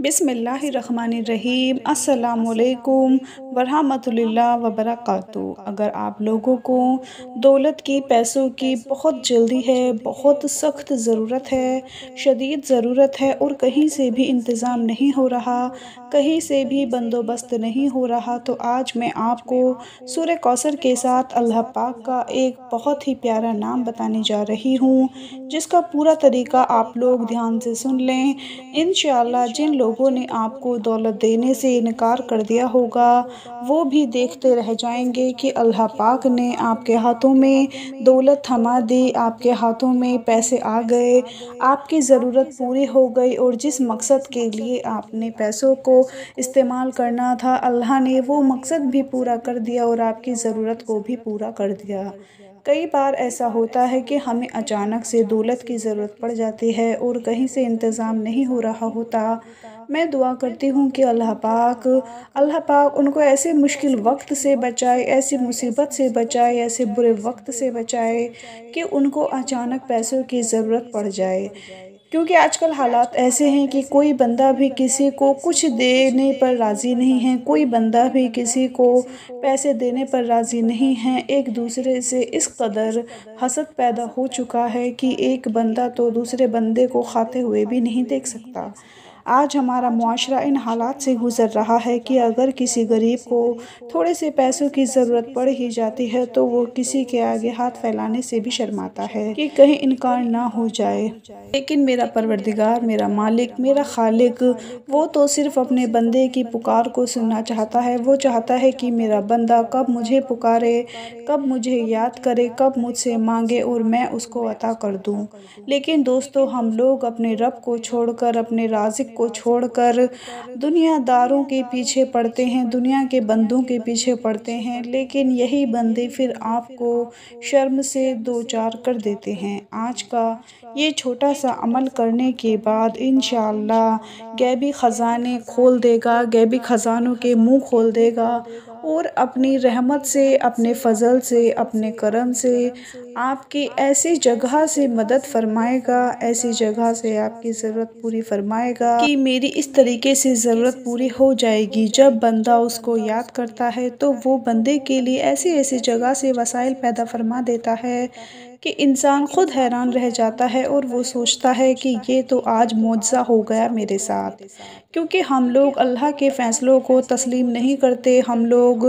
बिस्मिल्लाहिर्रहमानिर्रहीम अस्सलामुअलैकुम वरहमतुल्लाह वबरकातुहू। अगर आप लोगों को दौलत की, पैसों की बहुत जल्दी है, बहुत सख्त ज़रूरत है, शदीद ज़रूरत है और कहीं से भी इंतज़ाम नहीं हो रहा, कहीं से भी बंदोबस्त नहीं हो रहा, तो आज मैं आपको सूरह कौसर के साथ अल्लाह पाक का एक बहुत ही प्यारा नाम बताने जा रही हूँ, जिसका पूरा तरीका आप लोग ध्यान से सुन लें। इंशाअल्लाह जिन लोगों ने आपको दौलत देने से इनकार कर दिया होगा, वो भी देखते रह जाएंगे कि अल्लाह पाक ने आपके हाथों में दौलत थमा दी, आपके हाथों में पैसे आ गए, आपकी ज़रूरत पूरी हो गई और जिस मकसद के लिए आपने पैसों को इस्तेमाल करना था, अल्लाह ने वो मकसद भी पूरा कर दिया और आपकी ज़रूरत को भी पूरा कर दिया। कई बार ऐसा होता है कि हमें अचानक से दौलत की ज़रूरत पड़ जाती है और कहीं से इंतज़ाम नहीं हो रहा होता। मैं दुआ करती हूँ कि अल्लाह पाक उनको ऐसे मुश्किल वक्त से बचाए, ऐसी मुसीबत से बचाए, ऐसे बुरे वक्त से बचाए कि उनको अचानक पैसों की ज़रूरत पड़ जाए। क्योंकि आजकल हालात ऐसे हैं कि कोई बंदा भी किसी को कुछ देने पर राज़ी नहीं है, कोई बंदा भी किसी को पैसे देने पर राज़ी नहीं है। एक दूसरे से इस कदर हसद पैदा हो चुका है कि एक बंदा तो दूसरे बंदे को खाते हुए भी नहीं देख सकता। आज हमारा मुआशरा इन हालात से गुज़र रहा है कि अगर किसी गरीब को थोड़े से पैसों की ज़रूरत पड़ ही जाती है, तो वो किसी के आगे हाथ फैलाने से भी शर्माता है कि कहीं इनकार ना हो जाए। लेकिन मेरा परवरदिगार, मेरा मालिक, मेरा खालिक, वो तो सिर्फ़ अपने बंदे की पुकार को सुनना चाहता है। वो चाहता है कि मेरा बंदा कब मुझे पुकारे, कब मुझे याद करे, कब मुझसे मांगे और मैं उसको अता कर दूँ। लेकिन दोस्तों, हम लोग अपने रब को छोड़कर, अपने राज़िक को छोड़कर दुनियादारों के पीछे पड़ते हैं, दुनिया के बंदों के पीछे पड़ते हैं, लेकिन यही बंदे फिर आपको शर्म से दो चार कर देते हैं। आज का ये छोटा सा अमल करने के बाद इंशाअल्लाह गैबी ख़ज़ाने खोल देगा, गैबी ख़ज़ानों के मुँह खोल देगा और अपनी रहमत से, अपने फ़ज़ल से, अपने करम से आपकी ऐसी जगह से मदद फ़रमाएगा, ऐसी जगह से आपकी ज़रूरत पूरी फ़रमाएगा कि मेरी इस तरीके से ज़रूरत पूरी हो जाएगी। जब बंदा उसको याद करता है, तो वो बंदे के लिए ऐसी-ऐसी जगह से वसाइल पैदा फ़रमा देता है कि इंसान ख़ुद हैरान रह जाता है और वो सोचता है कि ये तो आज मौजज़ा हो गया मेरे साथ। क्योंकि हम लोग अल्लाह के फ़ैसलों को तस्लीम नहीं करते, हम लोग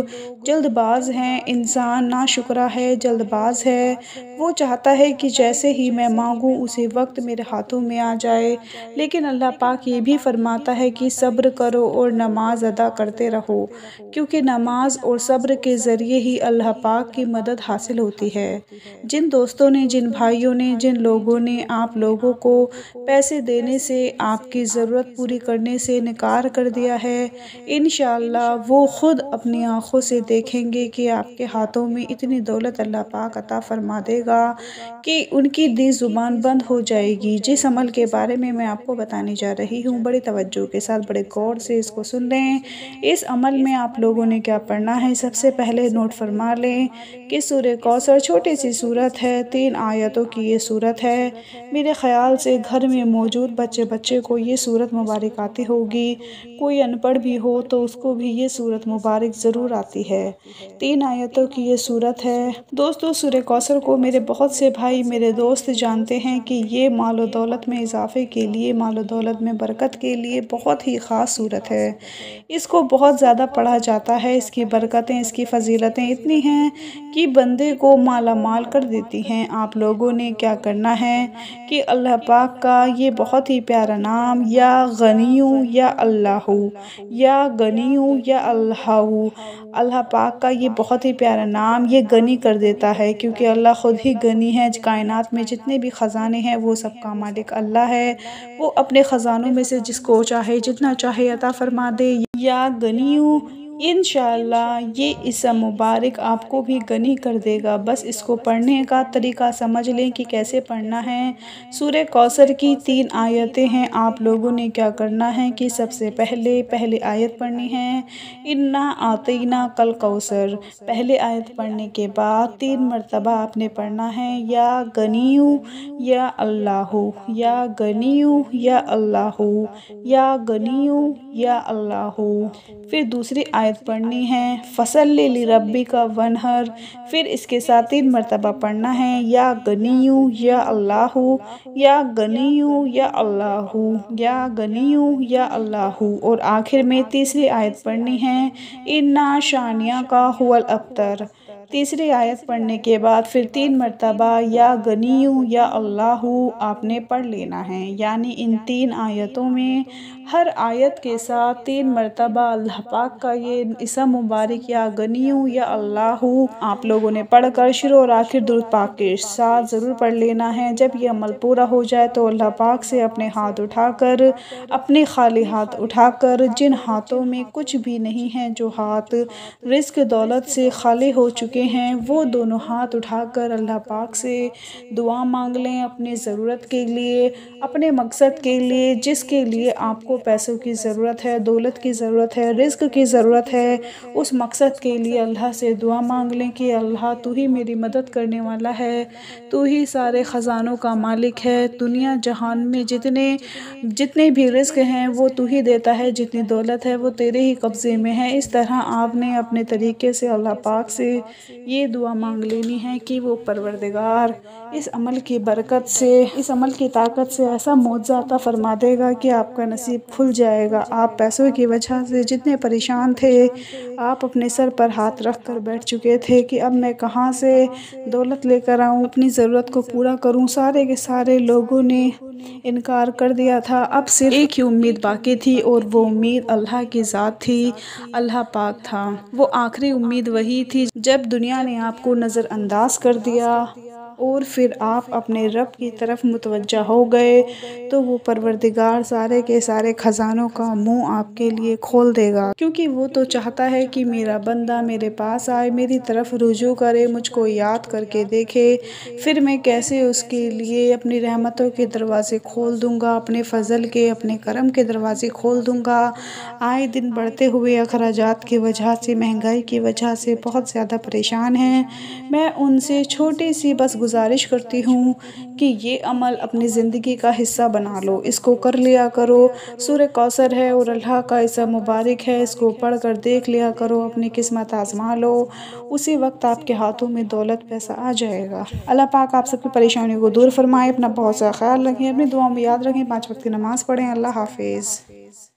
जल्दबाज़ हैं, इंसान नाशुक्रा है, जल्दबाज़ है। वो चाहता है कि जैसे ही मैं मांगूँ उसी वक्त मेरे हाथों में आ जाए। लेकिन अल्लाह पाक ये भी फ़रमाता है कि सब्र करो और नमाज़ अदा करते रहो, क्योंकि नमाज और सब्र के ज़रिए ही अल्लाह पाक की मदद हासिल होती है। जिन दोस्तों ने, जिन भाइयों ने, जिन लोगों ने आप लोगों को पैसे देने से, आपकी ज़रूरत पूरी करने से इनकार कर दिया है, इंशाअल्लाह वो ख़ुद अपनी आँखों से देखेंगे कि आपके हाथों में इतनी दौलत अल्लाह पाक अता फ़रमा देगा कि उनकी दी ज़ुबान बंद हो जाएगी। जिस अमल के बारे में मैं आपको बताने जा रही हूँ, बड़े तवज्जो के साथ, बड़े गौर से इसको सुन लें। इस अमल में आप लोगों ने क्या पढ़ना है, सबसे पहले नोट फरमा लें कि सूरह कौसर छोटी सी सूरत है, 3 आयतों की ये सूरत है। मेरे ख़याल से घर में मौजूद बच्चे को ये सूरत मुबारक आती होगी, कोई अनपढ़ भी हो तो उसको भी ये सूरत मुबारक ज़रूर आती है। 3 आयतों की ये सूरत है। दोस्तों, सूरह कौसर को मेरे बहुत से भाई, मेरे दोस्त जानते हैं कि ये माल और दौलत में इजाफ़े के लिए, माल और दौलत में बरकत के लिए बहुत ही ख़ास सूरत है। इसको बहुत ज़्यादा पढ़ा जाता है, इसकी बरकतें, इसकी फ़जीलतें इतनी हैं कि बंदे को माला माल कर देती हैं। आप लोगों ने क्या करना है कि अल्लाह पाक का ये बहुत ही प्यारा नाम, या गनिय्यु या अल्लाहु, या गनिय्यु या अल्लाहु, अल्लाह पाक का ये बहुत ही प्यारा नाम ये गनी कर देता है, क्योंकि अल्लाह ख़ुद ही गनी है। कायनात में जितने भी ख़ज़ाने हैं वो सब का मालिक अल्लाह है। वो अपने ख़ज़ानों में से जिसको चाहे जितना चाहे अता फ़रमा दे। या गनिय्यु इंशाअल्लाह ये ईसा मुबारक आपको भी गनी कर देगा। बस इसको पढ़ने का तरीका समझ लें कि कैसे पढ़ना है। सूरह कौसर की 3 आयतें हैं। आप लोगों ने क्या करना है कि सबसे पहले आयत पढ़नी है, इन्ना आतीना कल कौसर। पहले आयत पढ़ने के बाद 3 मरतबा आपने पढ़ना है, या गनियू या अल्लाहु, या गनियू या अल्लाहु, या गनियू या अल्लाहु। फिर दूसरी आयत पढ़नी है, फसल्लि लिरब्बिका वनहर। फिर इसके साथ 3 मरतबा पढ़ना है, या गनियू या अल्लाहु, या गनियू या अल्लाहु, या गनियू या अल्लाहु। और आखिर में तीसरी आयत पढ़नी है, इन्ना शानिया का हुवल अब्तर। तीसरी आयत पढ़ने के बाद फिर 3 मरतबा या गनियू या अल्लाहु आपने पढ़ लेना है। यानी इन 3 आयतों में हर आयत के साथ 3 मरतबा अल्लाह पाक का ये इस्म मुबारक या गनियू या अल्लाहु आप लोगों ने पढ़कर शुरू और आखिर दुरूद पाक के साथ ज़रूर पढ़ लेना है। जब ये अमल पूरा हो जाए तो अल्लाह पाक से अपने हाथ उठाकर, अपने खाली हाथ उठाकर, जिन हाथों में कुछ भी नहीं है, जो हाथ रिज़्क दौलत से खाली हो चुके हैं, वो दोनों हाथ उठाकर अल्लाह पाक से दुआ मांग लें अपनी ज़रूरत के लिए, अपने मकसद के लिए, जिसके लिए आपको पैसों की ज़रूरत है, दौलत की ज़रूरत है, रिज़्क की ज़रूरत है। उस मकसद के लिए अल्लाह से दुआ मांग लें कि अल्लाह तू ही मेरी मदद करने वाला है, तू ही सारे ख़ज़ानों का मालिक है। दुनिया जहान में जितने भी रिज़्क हैं वो तू ही देता है, जितनी दौलत है वो तेरे ही कब्ज़े में है। इस तरह आपने अपने तरीके से अल्लाह पाक से ये दुआ मांग लेनी है कि वो परवरदिगार इस अमल की बरकत से, इस अमल की ताकत से ऐसा मौज़ा अता फ़रमा देगा कि आपका नसीब खुल जाएगा। आप पैसों की वजह से जितने परेशान थे, आप अपने सर पर हाथ रख कर बैठ चुके थे कि अब मैं कहाँ से दौलत लेकर आऊँ, अपनी ज़रूरत को पूरा करूँ। सारे के सारे लोगों ने इनकार कर दिया था। अब सिर्फ एक ही उम्मीद बाकी थी और वो उम्मीद अल्लाह की ज़ात थी, अल्लाह पाक था। वो आखिरी उम्मीद वही थी। जब दुनिया ने आपको नज़रअंदाज कर दिया और फिर आप अपने रब की तरफ मुतवज्जा हो गए, तो वो परवरदिगार सारे के सारे ख़ज़ानों का मुंह आपके लिए खोल देगा, क्योंकि वो तो चाहता है कि मेरा बंदा मेरे पास आए, मेरी तरफ रुजू करे, मुझको याद करके देखे। फिर मैं कैसे उसके लिए अपनी रहमतों के दरवाज़े खोल दूँगा, अपने फ़ज़ल के, अपने करम के दरवाज़े खोल दूँगा। आए दिन बढ़ते हुए अखराजात की वजह से, महंगाई की वजह से बहुत ज़्यादा परेशान हैं। मैं उनसे छोटी सी बस गुजारिश करती हूँ कि ये अमल अपनी ज़िंदगी का हिस्सा बना लो, इसको कर लिया करो। सूरह कौसर है और अल्लाह का इस्म मुबारक है, इसको पढ़ कर देख लिया करो, अपनी किस्मत आज़मा लो। उसी वक्त आपके हाथों में दौलत पैसा आ जाएगा। अल्लाह पाक आप सबकी परेशानियों को दूर फरमाए। अपना बहुत सा ख्याल रखें, अपनी दुआओं में याद रखें, 5 वक्त की नमाज़ पढ़ें। अल्लाह हाफिज़।